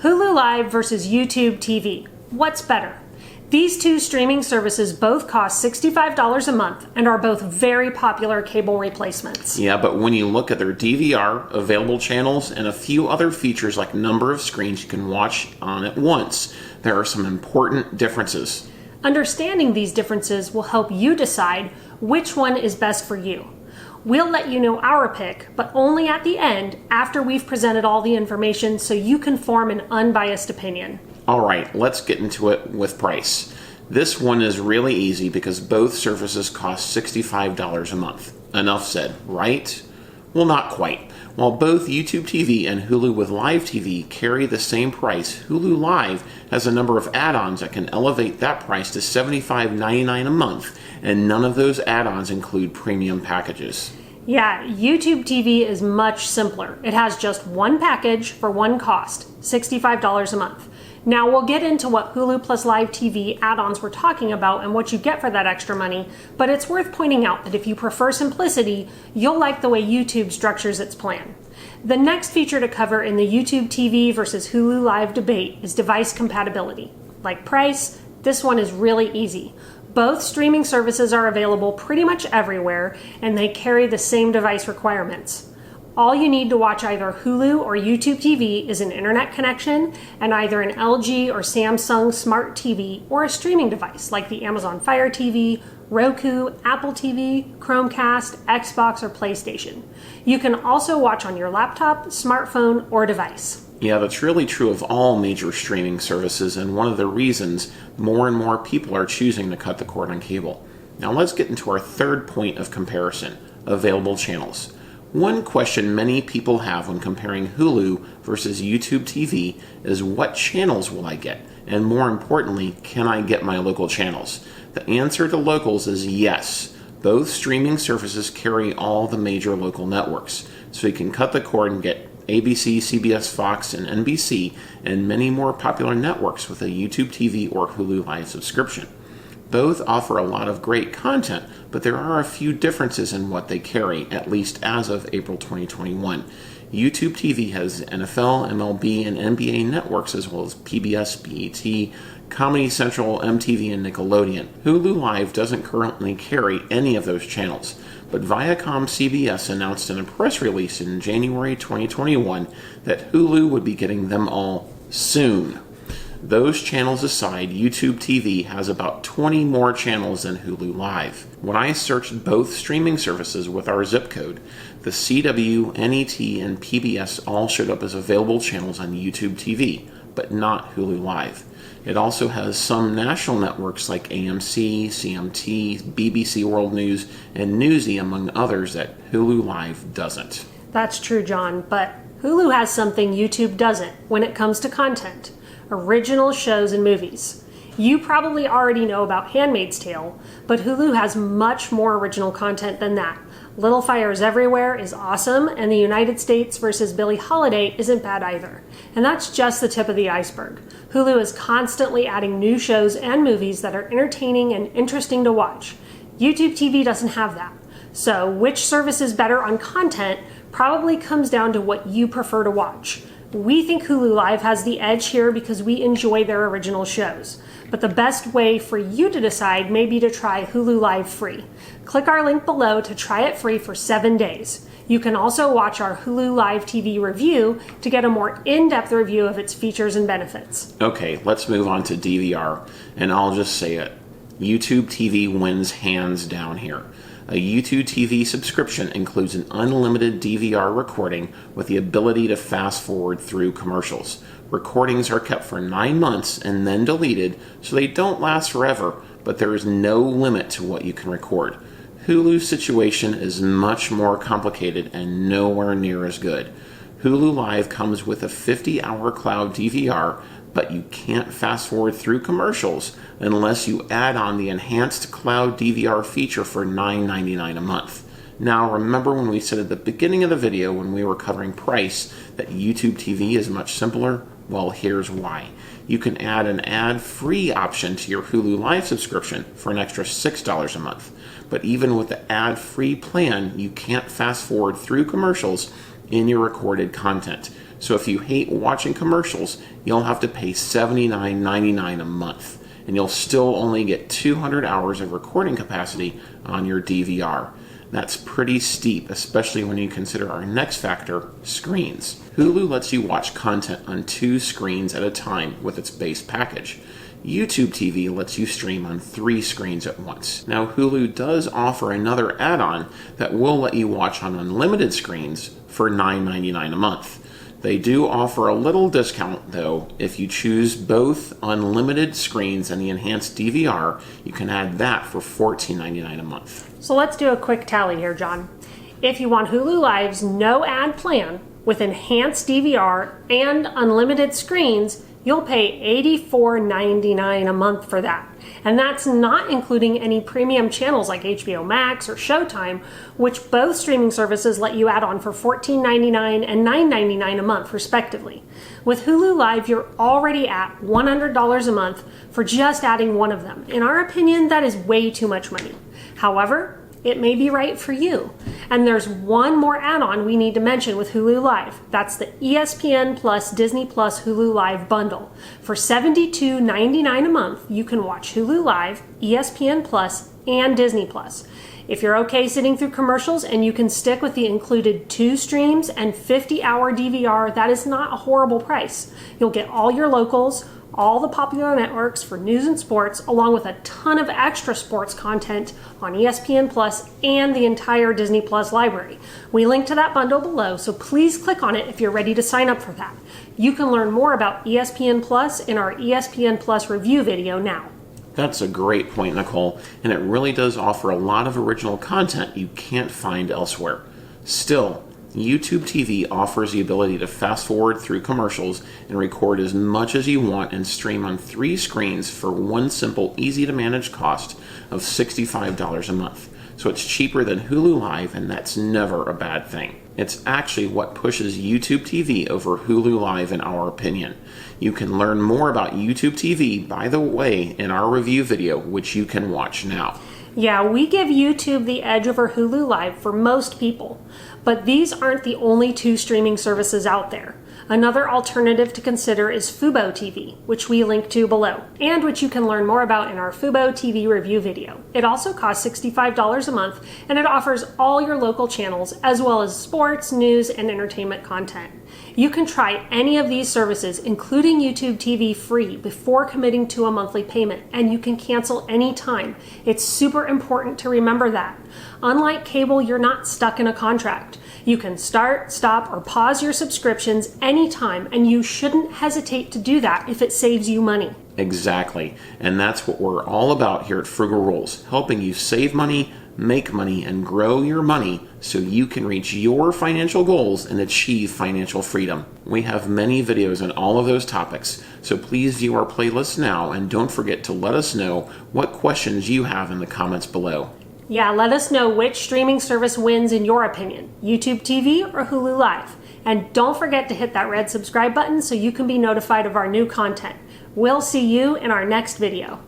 Hulu Live versus YouTube TV. What's better? These two streaming services both cost $65 a month and are both very popular cable replacements. Yeah, but when you look at their DVR, available channels, and a few other features like number of screens you can watch on at once, there are some important differences. Understanding these differences will help you decide which one is best for you. We'll let you know our pick, but only at the end after we've presented all the information so you can form an unbiased opinion. All right, let's get into it with price. This one is really easy because both services cost $65 a month. Enough said, right? Well, not quite. While both YouTube TV and Hulu with Live TV carry the same price, Hulu Live has a number of add-ons that can elevate that price to $75.99 a month, and none of those add-ons include premium packages. Yeah, YouTube TV is much simpler. It has just one package for one cost, $65 a month. Now we'll get into what Hulu plus Live TV add-ons we're talking about and what you get for that extra money, but it's worth pointing out that if you prefer simplicity, you'll like the way YouTube structures its plan. The next feature to cover in the YouTube TV versus Hulu Live debate is device compatibility. Like price, this one is really easy. Both streaming services are available pretty much everywhere, and they carry the same device requirements. All you need to watch either Hulu or YouTube TV is an internet connection and either an LG or Samsung Smart TV or a streaming device like the Amazon Fire TV, Roku, Apple TV, Chromecast, Xbox, or PlayStation. You can also watch on your laptop, smartphone, or device. Yeah, that's really true of all major streaming services, and one of the reasons more and more people are choosing to cut the cord on cable. Now let's get into our third point of comparison, available channels. One question many people have when comparing Hulu versus YouTube TV is what channels will I get? And more importantly, can I get my local channels? The answer to locals is yes. Both streaming services carry all the major local networks, so you can cut the cord and get ABC, CBS, Fox, and NBC, and many more popular networks with a YouTube TV or Hulu Live subscription. Both offer a lot of great content, but there are a few differences in what they carry, at least as of April 2021. YouTube TV has NFL, MLB, and NBA networks, as well as PBS, BET, Comedy Central, MTV, and Nickelodeon. Hulu Live doesn't currently carry any of those channels, but Viacom CBS announced in a press release in January 2021 that Hulu would be getting them all soon. Those channels aside, YouTube TV has about 20 more channels than Hulu Live. When I searched both streaming services with our zip code, the CW, NET, and PBS all showed up as available channels on YouTube TV, but not Hulu Live. It also has some national networks like AMC, CMT, BBC World News, and Newsy, among others, that Hulu Live doesn't. That's true, John, but Hulu has something YouTube doesn't when it comes to content. Original shows and movies. You probably already know about Handmaid's Tale, but Hulu has much more original content than that. Little Fires Everywhere is awesome, and The United States versus Billie Holiday isn't bad either. And that's just the tip of the iceberg. Hulu is constantly adding new shows and movies that are entertaining and interesting to watch. YouTube TV doesn't have that. So which service is better on content probably comes down to what you prefer to watch. We think Hulu Live has the edge here because we enjoy their original shows. But the best way for you to decide may be to try Hulu Live free. Click our link below to try it free for 7 days. You can also watch our Hulu Live TV review to get a more in-depth review of its features and benefits. Okay, let's move on to DVR, and I'll just say it. YouTube TV wins hands down here. A YouTube TV subscription includes an unlimited DVR recording with the ability to fast forward through commercials. Recordings are kept for 9 months and then deleted, so they don't last forever, but there is no limit to what you can record. Hulu's situation is much more complicated and nowhere near as good. Hulu Live comes with a 50-hour cloud DVR, but you can't fast forward through commercials unless you add on the enhanced cloud DVR feature for $9.99 a month. Now, remember when we said at the beginning of the video when we were covering price that YouTube TV is much simpler? Well, here's why. You can add an ad-free option to your Hulu Live subscription for an extra $6 a month. But even with the ad-free plan, you can't fast forward through commercials in your recorded content. So if you hate watching commercials, you'll have to pay $79.99 a month, and you'll still only get 200 hours of recording capacity on your DVR. That's pretty steep, especially when you consider our next factor, screens. Hulu lets you watch content on 2 screens at a time with its base package. YouTube TV lets you stream on 3 screens at once. Now, Hulu does offer another add-on that will let you watch on unlimited screens for $9.99 a month. They do offer a little discount, though. If you choose both unlimited screens and the enhanced DVR, you can add that for $14.99 a month. So let's do a quick tally here, John. If you want Hulu Live's no ad plan with enhanced DVR and unlimited screens, you'll pay $84.99 a month for that. And that's not including any premium channels like HBO Max or Showtime, which both streaming services let you add on for $14.99 and $9.99 a month, respectively. With Hulu Live, you're already at $100 a month for just adding one of them. In our opinion, that is way too much money. However, it may be right for you. And there's one more add-on we need to mention with Hulu Live. That's the ESPN Plus Disney Plus Hulu Live bundle. For $72.99 a month, you can watch Hulu Live, ESPN Plus, and Disney Plus. If you're okay sitting through commercials and you can stick with the included 2 streams and 50-hour DVR, that is not a horrible price. You'll get all your locals, all the popular networks for news and sports, along with a ton of extra sports content on ESPN Plus and the entire Disney Plus library. We link to that bundle below, so please click on it if you're ready to sign up for that. You can learn more about ESPN Plus in our ESPN Plus review video now. That's a great point, Nicole, and it really does offer a lot of original content you can't find elsewhere. Still, YouTube TV offers the ability to fast forward through commercials and record as much as you want and stream on 3 screens for one simple, easy to manage cost of $65 a month. So it's cheaper than Hulu Live, and that's never a bad thing. It's actually what pushes YouTube TV over Hulu Live in our opinion. You can learn more about YouTube TV, by the way, in our review video, which you can watch now. Yeah, we give YouTube the edge over Hulu Live for most people, but these aren't the only 2 streaming services out there. Another alternative to consider is fuboTV, which we link to below, and which you can learn more about in our fuboTV review video. It also costs $65 a month, and it offers all your local channels, as well as sports, news, and entertainment content. You can try any of these services, including YouTube TV, free before committing to a monthly payment, and you can cancel anytime. It's super important to remember that. Unlike cable, you're not stuck in a contract. You can start, stop, or pause your subscriptions anytime, and you shouldn't hesitate to do that if it saves you money. Exactly, and that's what we're all about here at Frugal Rules, helping you save money, make money, and grow your money so you can reach your financial goals and achieve financial freedom. We have many videos on all of those topics, so please view our playlist now, and don't forget to let us know what questions you have in the comments below. Yeah, let us know which streaming service wins in your opinion, YouTube TV or Hulu Live. And don't forget to hit that red subscribe button so you can be notified of our new content. We'll see you in our next video.